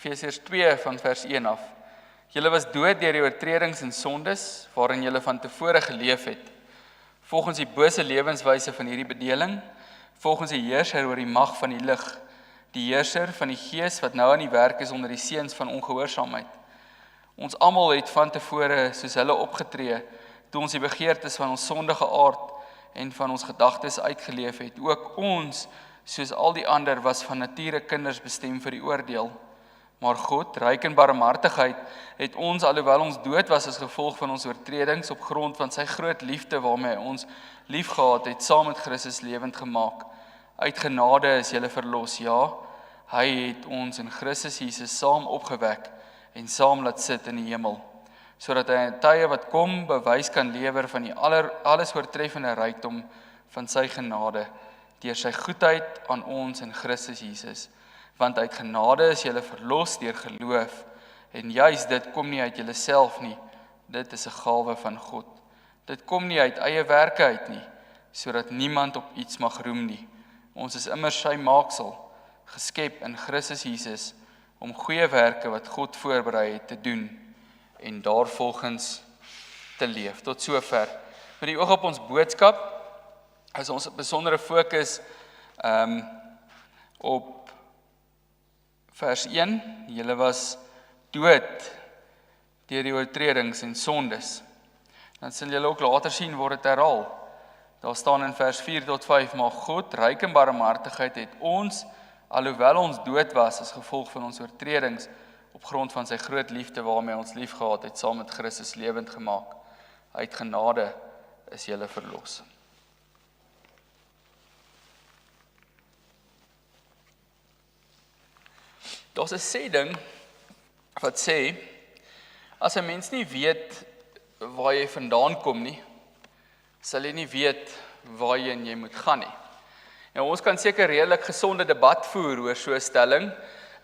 Efesiërs 2 van vers 1 af. Julle was dood deur die oortredings en sondes, waarin julle van tevore geleef het, volgens die bose lewenswyse van hierdie bedeling, volgens die heerser oor die mag van die lig, die heerser van die gees wat nou aan die werk is onder die seuns van ongehoorsaamheid. Ons almal het van tevore soos hulle opgetree, toe ons die begeertes van ons sondige aard en van ons gedagtes uitgeleef het. Ook ons, soos al die ander, was van nature kinders bestem vir die oordeel. Maar God, ryk in barmhartigheid, het ons, alhoewel ons dood was as gevolg van ons oortredings, op grond van sy groot liefde waarmee hy ons liefgehad het, saam met Christus lewend gemaak. Uit genade is julle verlos, ja, hy het ons in Christus Jesus saam opgewek en saam laat sit in die hemel, sodat hy in tye wat kom bewys kan lewer van die alles oortreffende rykdom van sy genade, deur sy goedheid aan ons in Christus Jesus. Want uit genade is julle verlos deur geloof, en juis dit kom nie uit julleself nie, dit is 'n gawe van God. Dit kom nie uit eie werke uit nie, sodat niemand op iets mag roem nie. Ons is immers sy maaksel, geskep in Christus Jesus, om goeie werke wat God voorberei het te doen, en daarvolgens te leef. Tot sover. Met die oog op ons boodskap, is ons besondere fokus op vers 1, julle was dood deur die oortredings en sondes. Dan sal julle ook later sien word dit herhaal. Daar staan in vers 4 tot 5, maar God, ryk in barmhartigheid, het ons, alhoewel ons dood was as gevolg van ons oortredings, op grond van sy groot liefde waarmee ons liefgehad het, saam met Christus lewend gemaak. Uit genade is julle verlos. Daar's 'n sêding wat sê, as 'n mens nie weet waar jy vandaan kom nie, sal jy nie weet waarheen jy moet gaan nie. Nou, ons kan seker redelik gesonde debat voer oor so 'n stelling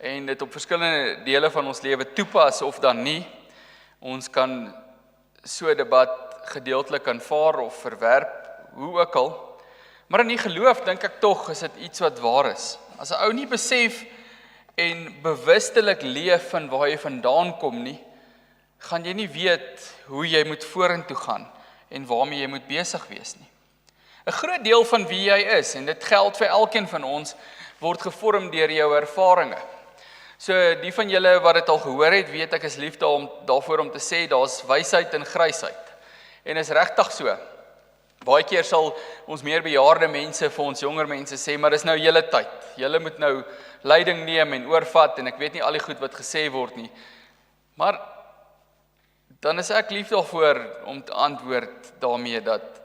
en dit op verskillende dele van ons lewe toepas of dan nie. Ons kan so 'n debat gedeeltelik aanvaar of verwerp, hoe ook al. Maar in die geloof dink ek tog is dit iets wat waar is. As 'n ou nie besef en bewustelik leef van waar jy vandaan kom nie, gaan jy nie weet hoe jy moet vorentoe gaan en waarmee jy moet besig wees nie. 'n Groot deel van wie jy is, en dit geld vir elkeen van ons, word gevorm deur jou ervarings. So die van julle wat dit al gehoor het, weet ek is lief daarvoor om te sê, daar's wysheid en grysheid. En is regtig so. Baie keer sal ons meer bejaarde mense vir ons jonger mense sê, maar dis nou julle tyd. Julle moet nou leiding neem en oorvat, en ek weet nie al die goed wat gesê word nie. Maar dan is ek lief daarvoor om te antwoord daarmee dat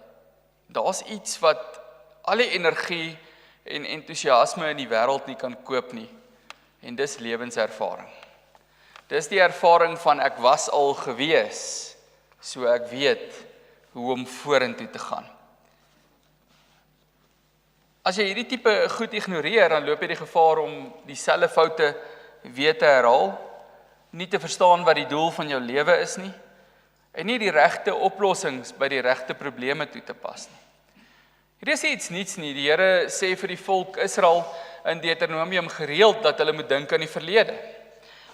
daar's iets wat al die energie en entoesiasme in die wêreld nie kan koop nie. En dis lewenservaring. Dis die ervaring van ek was al gewees, so ek weet hoe om vorentoe te gaan. As jy hierdie tipe goed ignoreer, dan loop jy die gevaar om dieselfde foute weer te herhaal, nie te verstaan wat die doel van jou lewe is nie, en nie die regte oplossings by die regte probleme toe te pas nie. Hier is iets niets nie. Die Here sê vir die volk Israel in Deuteronomium gereeld dat hulle moet dink aan die verlede.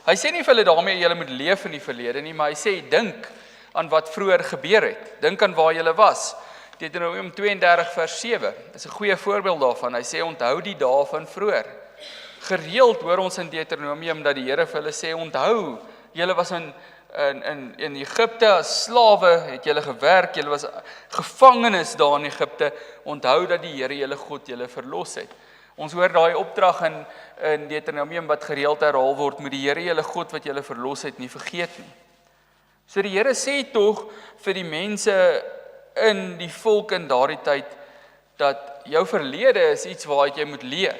Hy sê nie vir hulle daarmee julle moet leef in die verlede nie, maar hy sê dink aan wat vroeër gebeur het. Dink aan waar julle was. Deuteronomium 32 vers 7 is 'n goeie voorbeeld daarvan. Hy sê onthou die dae van vroeër. Gereeld hoor ons in Deuteronomium dat die Here vir hulle sê onthou, julle was in Egipte as slawe, het julle gewerk, julle was gevangenes daar in Egipte, onthou dat die Here julle God julle verlos het. Ons hoor daai opdrag in Deuteronomium wat gereeld herhaal word, moet die Here julle God wat julle verlos het nie vergeet nie. So die Here sê tog vir die mense in die volk in daardie tyd, dat jou verlede is iets waaruit jy moet leer.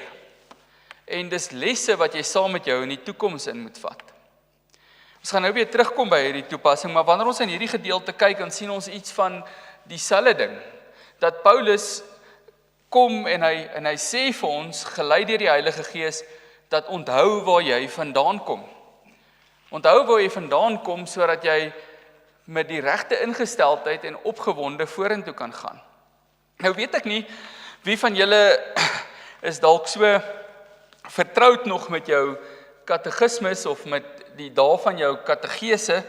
En dis lesse wat jy saam met jou in die toekoms in moet vat. Ons gaan nou weer terugkom by hierdie toepassing, maar wanneer ons in hierdie gedeelte kyk, dan sien ons iets van dieselfde ding. Dat Paulus kom en hy sê vir ons, gelei deur die Heilige Gees, dat onthou waar jy vandaan kom. Onthou waar jy vandaan kom, sodat jy met die regte ingesteldheid en opgewonde vorentoe kan gaan. Nou weet ek nie, wie van julle is dalk so vertroud nog met jou katekismes of met die dae van jou kategese,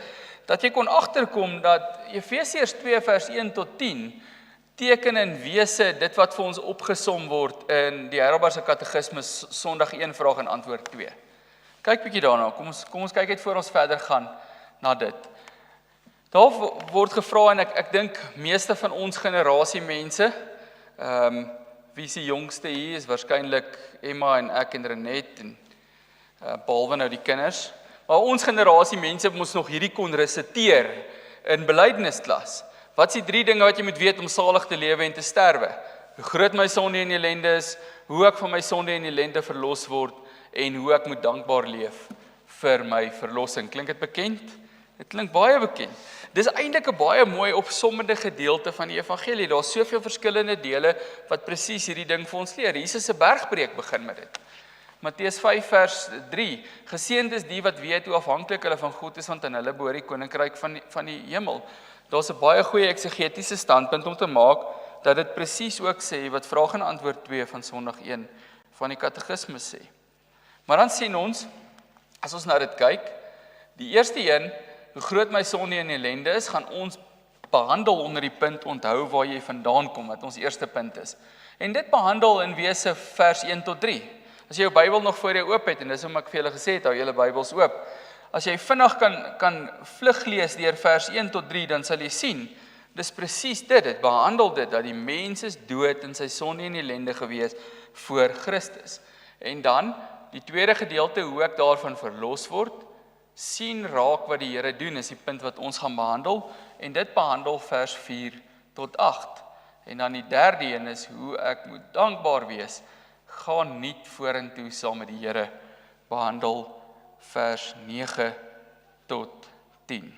dat jy kon agterkom dat Efesiërs 2 vers 1 tot 10 teken in wese dit wat vir ons opgesom word in die Heidelbergse katekismes Sondag 1 vraag en antwoord 2. Kyk bietjie daarna, kom ons kyk uit voor ons verder gaan na dit. Daar word gevra en ek dink meeste van ons generasie mense, wie is die jongste hier is waarskynlik Emma en ek en Renet en behalwe nou die kinders. Maar ons generasie mense moes nog hierdie kon resiteer in belydennisklas. Wat is die 3 dinge wat jy moet weet om salig te lewe en te sterwe? Hoe groot my sonde en ellende is, hoe ek van my sonde en ellende verlos word en hoe ek moet dankbaar leef vir my verlossing. Klink dit bekend? Dit klink baie bekend. Dis eintlik 'n baie mooi opsommende gedeelte van die evangelie. Daar's soveel verskillende dele wat presies hierdie ding vir ons leer. Jesus se bergpreek begin met dit. Matteus 5 vers 3. Geseënd is die wat weet hoe afhanklik hulle van God is, want aan hulle behoort die koninkryk van die hemel. Daar's 'n baie goeie eksegetiese standpunt om te maak dat dit presies ook sê wat vraag en antwoord 2 van Sondag 1 van die katekismes sê. Maar dan sien ons, as ons na dit kyk, die eerste een, hoe groot my sonde en ellende is, gaan ons behandel onder die punt onthou waar jy vandaan kom, wat ons eerste punt is. En dit behandel in Wese vers 1 tot 3. As jy jou Bybel nog voor jou oop het, en dis hoe ek vir julle gesê het, hou julle Bybels oop. As jy vinnig kan vlug lees deur vers 1 tot 3, dan sal jy sien, dis presies dit behandel dit, dat die mens is dood in sy sonde en ellende gewees voor Christus. En dan, die tweede gedeelte, hoe ek daarvan verlos word, sien raak wat die Here doen, is die punt wat ons gaan behandel, en dit behandel vers 4 tot 8. En dan die derde een is, hoe ek moet dankbaar wees, gaan nie vorentoe saam met die Here, behandel vers 9 tot 10.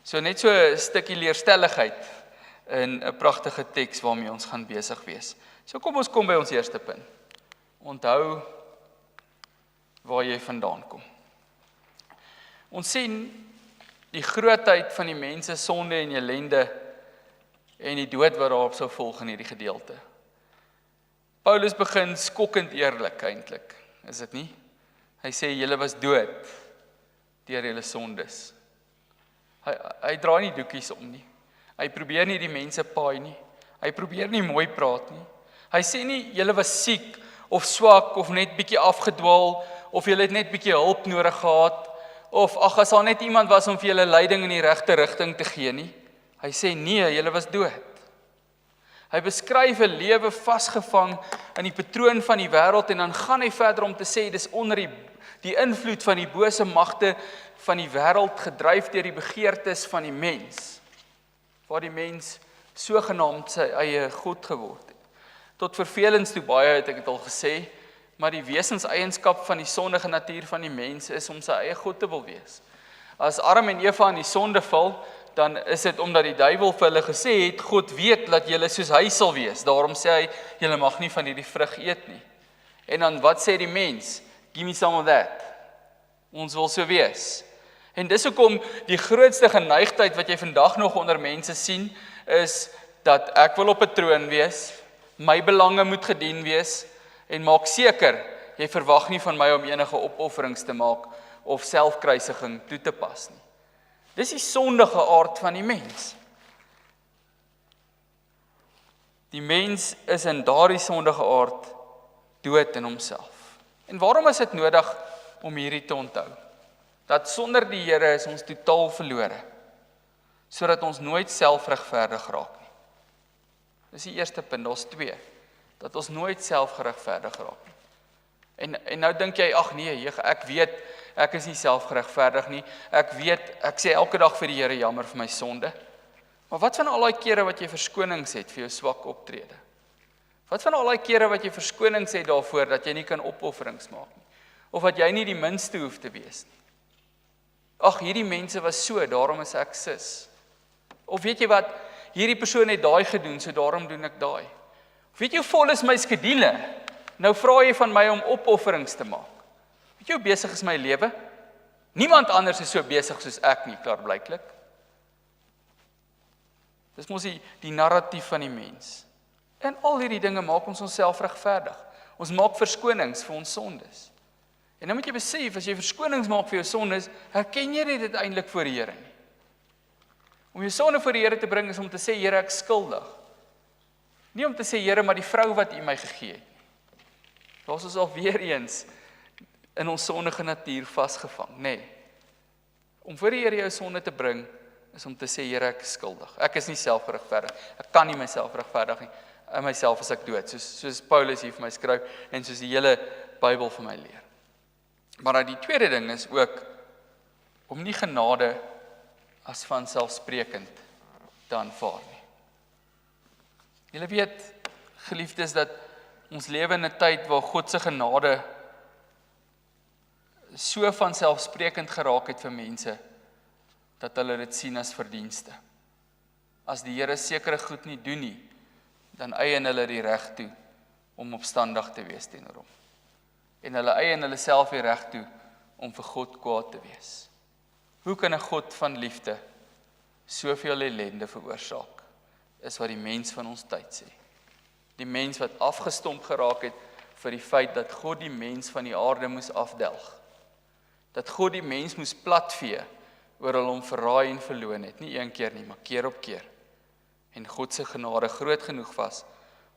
So net so 'n stukkie leerstelligheid in 'n pragtige teks waarmee ons gaan besig wees. So kom ons kom by ons eerste punt. Onthou waar jy vandaan kom. Ons sien die grootheid van die mense sonde en ellende en die dood wat daarop sou volg in hierdie gedeelte. Paulus begin skokkend eerlik eintlik, is dit nie? Hy sê julle was dood deur julle sondes. Hy draai nie doekies om nie. Hy probeer nie die mense paai nie. Hy probeer nie mooi praat nie. Hy sê nie julle was siek of swak of net bietjie afgedwaal of julle het net bietjie hulp nodig gehad of ag as daar net iemand was om vir julle leiding in die regte rigting te gee nie. Hy sê nee, julle was dood. Hy beskryf 'n lewe vasgevang in die patroon van die wêreld en dan gaan hy verder om te sê dis onder die invloed van die bose magte van die wêreld gedryf deur die begeertes van die mens, waar die mens sogenaamd sy eie God geword het. Tot vervelings toe baie het ek dit al gesê, maar die wesenseienskap van die sondige natuur van die mens is om sy eie God te wil wees. As Adam en Eva in die sonde val, dan is dit omdat die duiwel vir hulle gesê het, God weet dat julle soos hy sal wees, daarom sê hy, julle mag nie van hierdie vrug eet nie. En dan wat sê die mens? Give me some of that. Ons wil so wees. En dis hoekom die grootste geneigtheid wat jy vandag nog onder mense sien, is dat ek wil op 'n troon wees, my belange moet gedien wees, en maak seker, jy verwag nie van my om enige opofferings te maak, of selfkruisiging toe te pas nie. Dis die sondige aard van die mens. Die mens is in daardie sondige aard dood in homself. En waarom is dit nodig om hierdie te onthou? Dat sonder die Here is ons totaal verlore, sodat ons nooit selfregverdig raak nie. Dis die eerste punt, daar's 2, dat ons nooit selfgeregverdig raak nie. En nou dink jy, ag nee, ek weet, ek is nie selfgeregverdig nie, ek sê elke dag vir die Here jammer vir my sonde, maar wat van al die kere wat jy verskonings het vir jou swak optrede? Wat van al die kere wat jy verskonings het daarvoor, dat jy nie kan opofferings maak nie, of dat jy nie die minste hoef te wees nie? Ag, hierdie mense was so, daarom is ek sis. Of weet jy wat, hierdie persoon het daai gedoen, so daarom doen ek daai. Of weet jy hoe vol is my skedule? Nou vra jy van my om opofferings te maak. Weet jy hoe besig is my lewe? Niemand anders is so besig soos ek nie, klaarblyklik. Dis mos die narratief van die mens. En al hierdie dinge maak ons onsself regverdig. Ons maak verskonings vir ons sondes. En dan moet jy besef, as jy verskonings maak vir jou sondes, herken jy dit eintlik voor die Here nie. Om jou sonde voor die Here te bring is om te sê, Here, ek skuldig. Nie om te sê, Here, maar die vrou wat U my gegee het. Daar is ons al weer eens in ons sondige natuur vasgevang, nee. Om voor die Here jou sonde te bring, is om te sê, Here, ek is skuldig. Ek is nie selfgeregverdig. Ek kan nie myself regverdig nie. In myself is ek dood, soos Paulus hier vir my skryf, en soos die hele Bybel vir my leer. Maar die tweede ding is ook, om nie genade as vanselfsprekend te aanvaar nie. Julle weet, geliefdes, dat ons lewe in 'n tyd waar God se genade so vanselfsprekend geraak het vir mense, dat hulle dit sien as verdienste. As die Here sekere goed nie doen nie, dan eien hulle die reg toe om opstandig te wees teenoor hom. En hulle eien hulle self die reg toe om vir God kwaad te wees. Hoe kan 'n God van liefde soveel ellende veroorsaak? Is wat die mens van ons tyd sê. Die mens wat afgestomp geraak het vir die feit dat God die mens van die aarde moes afdelg. Dat God die mens moes platvee oor hulle hom verraai en verloon het. Nie een keer nie, maar keer op keer. En God se genade groot genoeg was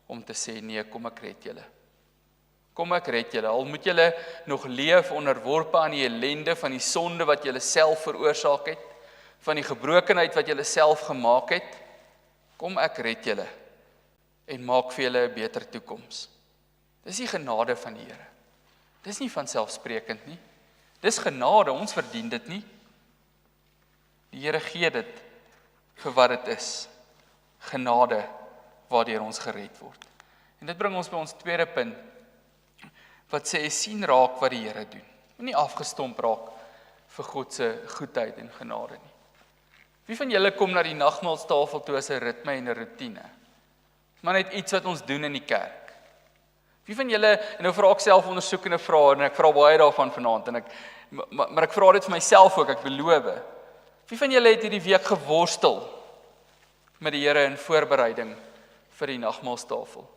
om te sê, nee, kom ek red julle. Kom ek red julle, al moet julle nog leef onderworpe aan die ellende van die sonde wat julle self veroorsaak het, van die gebrokenheid wat julle self gemaak het, kom ek red julle en maak vir julle 'n beter toekoms. Dis die genade van die Here. Dis nie vanselfsprekend nie. Dis genade, ons verdien dit nie. Die Here gee dit vir wat dit is. Genade waardeur ons gered word. En dit bring ons by ons tweede punt, wat sê, sien raak wat die Here doen. Nie afgestomp raak vir God se goedheid en genade nie. Wie van julle kom na die nagmaalstafel toe as 'n ritme en 'n rotine? Maar net iets wat ons doen in die kerk. Wie van julle, en nou vra ek self ondersoekende vrae, en ek vra baie daarvan vanaand, en maar ek vra dit vir myself ook, ek beloof. Wie van julle het hierdie week geworstel met die Here in voorbereiding vir die nagmaalstafel?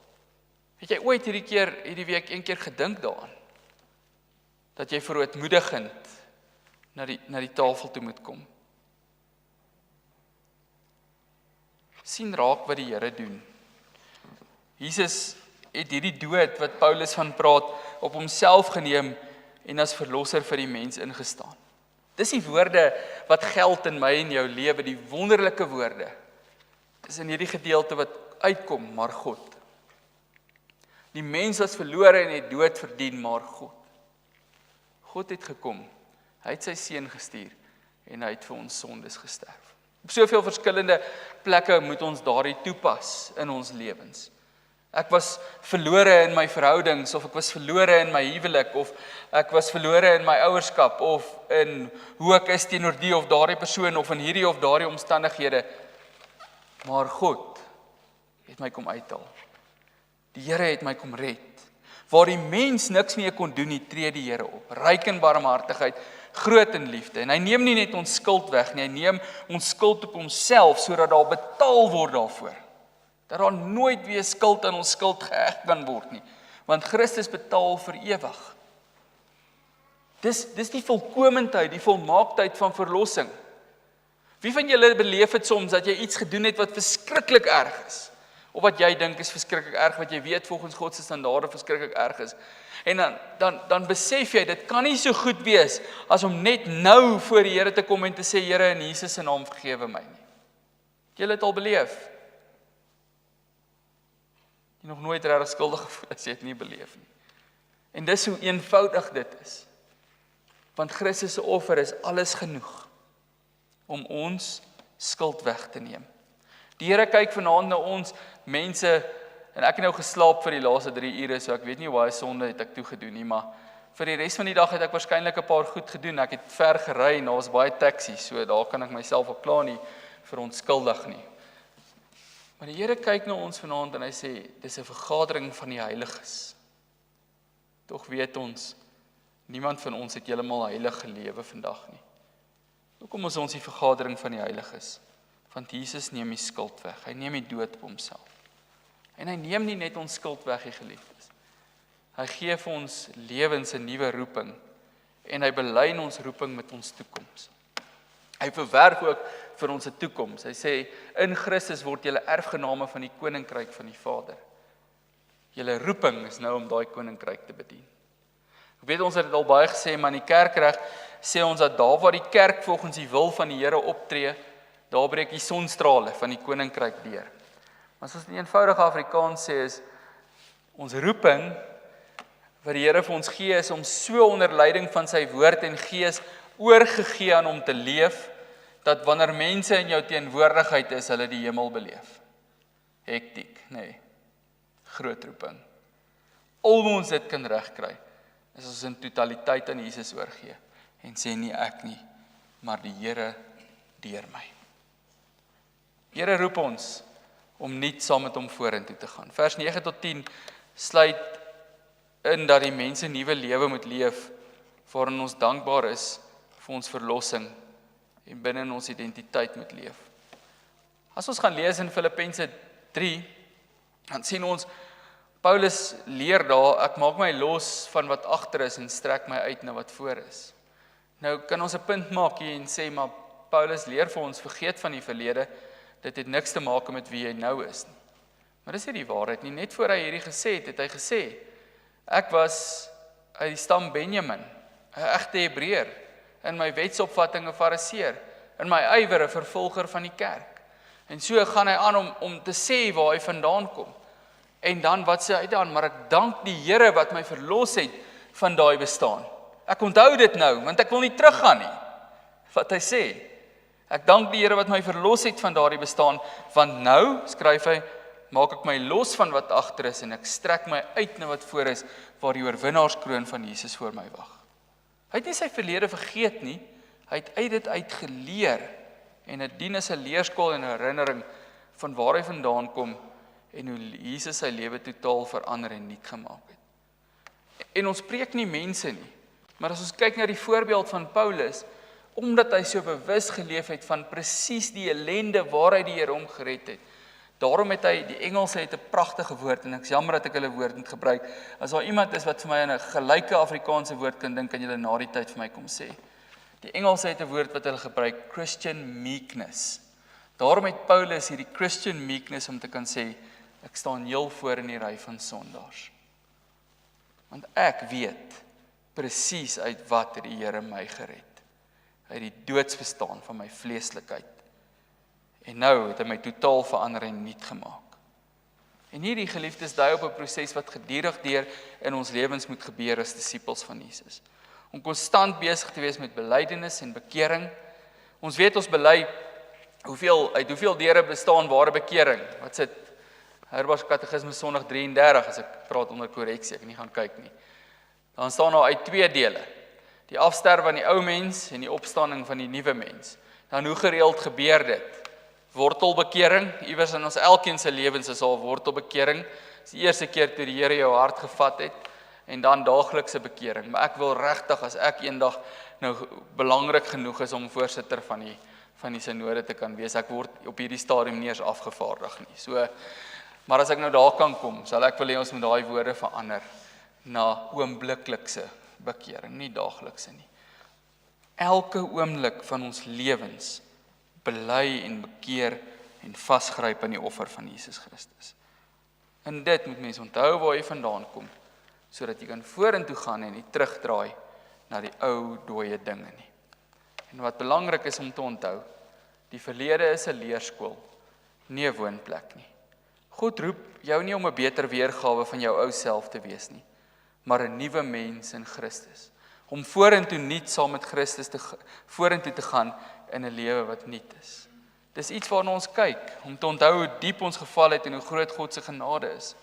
Het jy ooit hierdie week een keer gedink daaraan? Dat jy verootmoedigend na die tafel toe moet kom? Sien raak wat die Here doen. Jesus het hierdie dood wat Paulus van praat, op homself geneem en as verlosser vir die mens ingestaan. Dis die woorde wat geld in my en jou lewe, die wonderlike woorde. Dis in hierdie gedeelte wat uitkom, maar God. Die mens was verlore en het dood verdien, maar God. God het gekom, hy het sy seun gestuur en hy het vir ons sondes gesterf. Op soveel verskillende plekke moet ons daardie toepas in ons lewens. Ek was verlore in my verhoudings, of ek was verlore in my huwelik, of ek was verlore in my ouerskap, of in hoe ek is teenoor die of daardie persoon, of in hierdie of daardie omstandighede. Maar God het my kom uithaal. Die Here het my kom red. Waar die mens niks meer kon doen nie, tree die Here op. Ryk in barmhartigheid, groot in liefde. En hy neem nie net ons skuld weg nie, hy neem ons skuld op homself, sodat daar betaal word daarvoor. Dat daar nooit weer skuld aan ons skuld geheg kan word nie. Want Christus betaal vir ewig. Dis die volkomendheid, die volmaaktheid van verlossing. Wie van julle beleef het soms dat jy iets gedoen het wat verskriklik erg is? Of wat jy dink is verskriklik erg, wat jy weet volgens God se standaarde verskriklik erg is. En dan besef jy, dit kan nie so goed wees as om net nou voor die Here te kom en te sê, Here, in Jesus se naam vergewe my nie. Jy het al beleef. Jy nog nooit regtig skuldig gevoel as jy dit nie beleef nie. En dis hoe eenvoudig dit is. Want Christus se offer is alles genoeg om ons skuld weg te neem. Die Here kyk vanaand na ons mense, en ek het nou geslaap vir die laaste 3 ure, so ek weet nie hoe sonde het ek toe gedoen nie, maar vir die res van die dag het ek waarskynlik 'n paar goed gedoen. Ek het ver gery en daar's baie taksies, so daar kan ek myself op klaar nie verontskuldig nie. Maar die Here kyk na ons vanaand en hy sê, dis 'n vergadering van die heiliges. Tog weet ons, niemand van ons het heeltemal heilig gelewe vandag nie. Hoekom is ons die vergadering van die heiliges? Want Jesus neem die skuld weg. Hy neem die dood op homself. En hy neem nie net ons skuld weg, die geliefdes. Hy gee vir ons lewens 'n nuwe roeping en hy belyn ons roeping met ons toekoms. Hy verwerk ook vir ons toekoms. Hy sê, in Christus word julle erfgename van die koninkryk van die Vader. Julle roeping is nou om daai koninkryk te bedien. Ek weet ons het dit al baie gesê, maar in die kerkreg sê ons dat daar waar die kerk volgens die wil van die Here optree, daar breek die sonstrale van die koninkryk deur. Maar as ons in eenvoudige Afrikaans sê is, ons roeping wat die Here vir ons gee is om so onder leiding van sy woord en gees oorgegee aan hom te leef, dat wanneer mense in jou teenwoordigheid is, hulle die hemel beleef. Hektiek, nee. Groot roeping. Al ons dit kan regkry, is ons in totaliteit aan Jesus oorgee en sê nie ek nie, maar die Here deur my. Here roep ons om nie saam met hom vorentoe te gaan. Vers 9 tot 10 sluit in dat die mense nuwe lewe moet leef, waarin ons dankbaar is vir ons verlossing en binne in ons identiteit moet leef. As ons gaan lees in Filippense 3, dan sien ons Paulus leer daar, ek maak my los van wat agter is en strek my uit na wat voor is. Nou kan ons 'n punt maak hier en sê, maar Paulus leer vir ons, vergeet van die verlede, dit het niks te maak met wie jy nou is nie. Maar dis nie die waarheid nie, net voor hy hierdie gesê het hy gesê, ek was uit die stam Benjamin, 'n egte Hebreër, in my wetsopvatting 'n Fariseer, in my ywer 'n vervolger van die kerk. En so gaan hy aan om te sê waar hy vandaan kom. En dan, wat sê hy dan? Maar ek dank die Here wat my verlos het van daai bestaan. Ek onthou dit nou, want ek wil nie teruggaan nie. Wat hy sê, ek dank die Here wat my verlos het van daardie bestaan, want nou, skryf hy, maak ek my los van wat agter is, en ek strek my uit na wat voor is, waar die oorwinnaarskroon van Jesus voor my wag. Hy het nie sy verlede vergeet nie, hy het uit dit uitgeleer, en dit dien as 'n leerskool en 'n herinnering van waar hy vandaan kom, en hoe Jesus sy lewe totaal verander en nuut gemaak het. En ons preek nie mense nie, maar as ons kyk na die voorbeeld van Paulus, omdat hy so bewus geleef het van presies die ellende waar hy die Here hom gered het, daarom het hy, die Engelse het 'n pragtige woord, en ek is jammer dat ek hulle woord moet gebruik, as daar iemand is wat vir my aan 'n gelyke Afrikaanse woord kan dink, kan julle na die tyd vir my kom sê. Die Engelse het 'n woord wat hulle gebruik, Christian meekness. Daarom het Paulus hierdie Christian meekness om te kan sê, ek staan heel voor in die ry van sondaars. Want ek weet presies uit wat die Here my gered. Uit die doodsbestaan van my vleeslikheid. En nou het hy my totaal verander en nuut gemaak. En hierdie geliefdes dui op 'n proses wat gedurig deur in ons lewens moet gebeur as disippels van Jesus. Om konstant besig te wees met belydenis en bekering. Ons weet ons bely uit hoeveel deure bestaan ware bekering. Wat sit Herba's Katekismes Sondag 33 as ek praat onder korreksie, ek het nie gaan kyk nie. Dan staan nou uit 2 dele. Die afsterwe van die ou mens en die opstanding van die nuwe mens. Dan hoe gereeld gebeur dit? Wortelbekering, iewers in ons elkeen se lewens is al wortelbekering. Dis die eerste keer toe die Here jou hart gevat het, en dan daaglikse bekering. Maar ek wil regtig, as ek eendag nou belangrik genoeg is om voorsitter van die synode te kan wees, ek word op hierdie stadium nie eens afgevaardig nie. So, maar as ek nou daar kan kom, sal ek wil hê ons moet daai woorde verander na oombliklikse bekering, nie daaglikse nie. Elke oomblik van ons lewens bely en bekeer en vasgryp aan die offer van Jesus Christus. En dit moet mense onthou waar jy vandaan kom, sodat jy kan vorentoe gaan en nie terugdraai na die ou dooie dinge nie. En wat belangrik is om te onthou, die verlede is 'n leerskool, nie 'n woonplek nie. God roep jou nie om 'n beter weergawe van jou ou self te wees nie, maar 'n nuwe mens in Christus. Om vorentoe nuut saam met Christus vorentoe te gaan in 'n lewe wat nuut is. Dis iets waarna ons kyk, om te onthou hoe diep ons geval het en hoe groot God se genade is.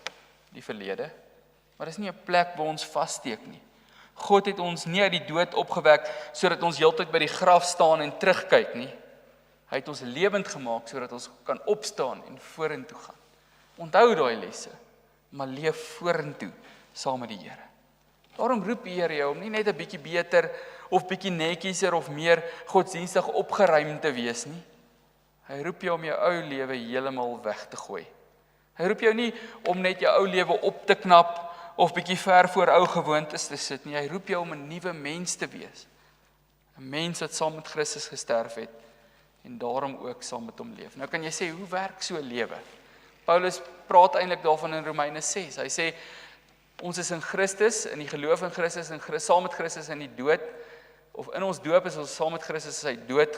Die verlede, maar dis nie 'n plek waar ons vassteek nie. God het ons nie uit die dood opgewek sodat ons heeltyd by die graf staan en terugkyk nie. Hy het ons lewend gemaak sodat ons kan opstaan en vorentoe gaan. Onthou daai lesse, maar leef vorentoe saam met die Here. Daarom roep die Here jou om nie net 'n bietjie beter of bietjie netjieser of meer godsdienstig opgeruim te wees nie. Hy roep jou om jou ou lewe heeltemal weg te gooi. Hy roep jou nie om net jou ou lewe op te knap of bietjie ver voor ou gewoontes te sit nie. Hy roep jou om 'n nuwe mens te wees. 'n Mens wat saam met Christus gesterf het en daarom ook saam met hom leef. Nou kan jy sê, hoe werk so 'n lewe? Paulus praat eintlik daarvan in Romeine 6. Hy sê, ons is in Christus, in die geloof in Christus, saam met Christus in die dood, of in ons doop is ons saam met Christus sy dood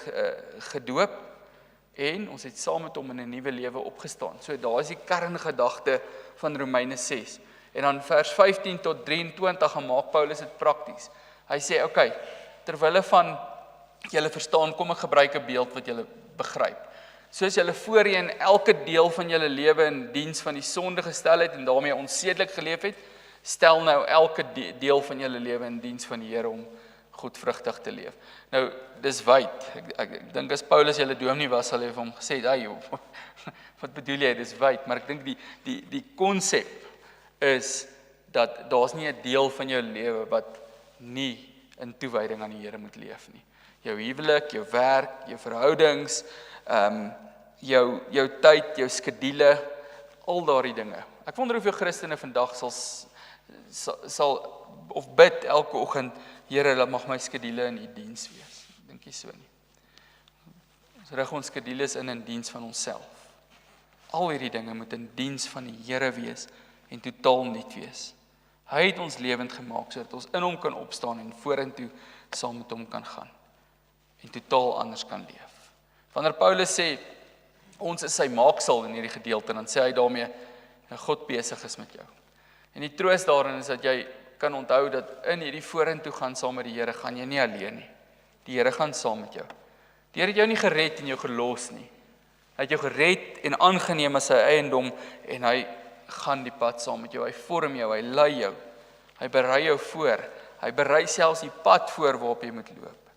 gedoop, en ons het saam met hom in 'n nuwe lewe opgestaan. So daar is die kerngedagte van Romeine 6. En dan vers 15 tot 23 gaan maak Paulus dit prakties. Hy sê, okay, terwille van julle verstaan, kom ek gebruik 'n beeld wat julle begryp. Soos julle voorheen elke deel van julle lewe in diens van die sonde gestel het en daarmee onsedelik geleef het, stel nou elke deel van julle lewe in diens van die Here om godvrugtig te leef. Nou, dis wyd. Ek dink as Paulus julle dominee was, sal hy vir hom gesê het, "Hey, wat bedoel jy, dis wyd?" Maar ek dink die konsep is dat daar's nie 'n deel van jou lewe wat nie in toewyding aan die Here moet leef nie. Jou huwelik, jou werk, jou verhoudings, jou tyd, jou skedule, al daardie dinge. Ek wonder hoeveel Christene vandag sal of bid elke oggend, Here, laat mag my skedule in U diens wees. Dink jy so nie? Ons rig ons skedules in diens van onsself. Al hierdie dinge moet in diens van die Here wees en totaal nuut wees. Hy het ons lewend gemaak sodat ons in hom kan opstaan en vorentoe saam met hom kan gaan en totaal anders kan leef. Wanneer Paulus sê ons is sy maaksel in hierdie gedeelte, dan sê hy daarmee God besig is met jou. En die troos daarin is dat jy kan onthou dat in hierdie vorentoe gaan saam met die Here, gaan jy nie alleen nie. Die Here gaan saam met jou. Die Here het jou nie gered en jou gelos nie. Hy het jou gered en aangeneem as sy eiendom en hy gaan die pad saam met jou. Hy vorm jou, hy lei jou. Hy berei jou voor. Hy berei selfs die pad voor waarop jy moet loop.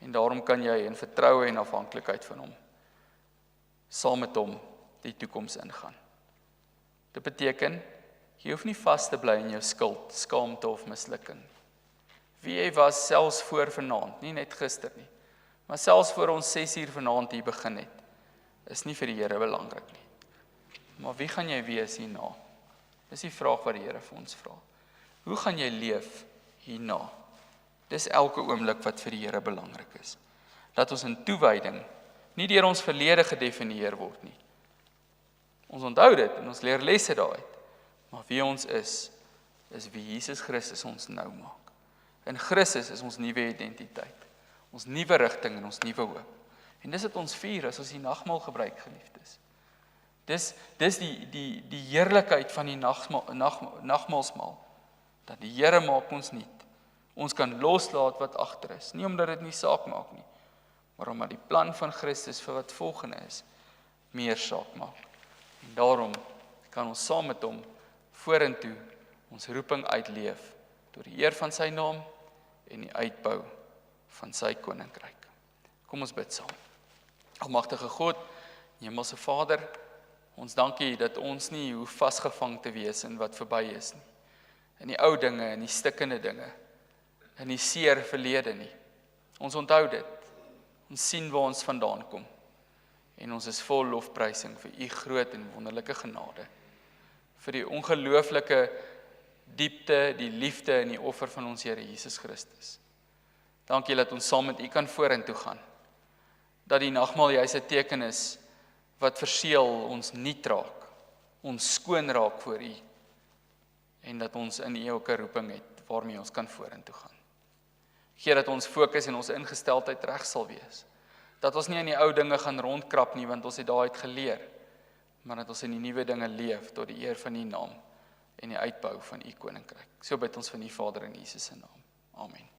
En daarom kan jy in vertroue en afhanklikheid van hom saam met hom die toekoms ingaan. Dit beteken jy hoef nie vas te bly in jou skuld, skaamte of mislukking. Wie jy was selfs voor vanaand, nie net gister nie, maar selfs voor ons 6 uur vanaand hier begin het, is nie vir die Here belangrik nie. Maar wie gaan jy wees hierna? Dis die vraag wat die Here vir ons vra. Hoe gaan jy leef hierna? Dis elke oomblik wat vir die Here belangrik is. Dat ons in toewyding nie deur ons verlede gedefinieer word nie. Ons onthou dit en ons leer lesse daaruit. Maar wie ons is wie Jesus Christus ons nou maak. In Christus is ons nuwe identiteit, ons nuwe rigting en ons nuwe hoop. En dis wat ons vier as ons die nagmaal gebruik, geliefdes. Dis die heerlikheid van die nagmaalsmaal. Dat die Here maak ons nuut. Ons kan loslaat wat agter is, nie omdat dit nie saak maak nie, maar omdat die plan van Christus vir wat volgende is, meer saak maak. En daarom kan ons saam met hom vorentoe ons roeping uitleef tot die eer van sy naam en die uitbou van sy koninkryk. Kom ons bid saam. Almagtige God, Hemelse Vader, ons dankie dat ons nie hoef vasgevang te wees in wat verby is nie. In die ou dinge, in die stikkende dinge, in die seer verlede nie. Ons onthou dit. Ons sien waar ons vandaan kom. En ons is vol lofprysing vir u groot en wonderlike genade. Vir die ongelooflike diepte, die liefde en die offer van ons Here Jesus Christus. Dankie dat ons saam met u kan vorentoe gaan. Dat die nagmaal juis 'n teken is wat verseël ons nuut raak, ons skoon raak voor u. En dat ons in u ook 'n roeping het waarmee ons kan vorentoe gaan. Gee dat ons fokus en ons ingesteldheid reg sal wees. Dat ons nie in die ou dinge gaan rondkrap nie, want ons het daaruit geleer. Maar dat ons in die nuwe dinge leef tot die eer van u naam en die uitbou van u koninkryk. So bid ons van u Vader in Jesus se naam. Amen.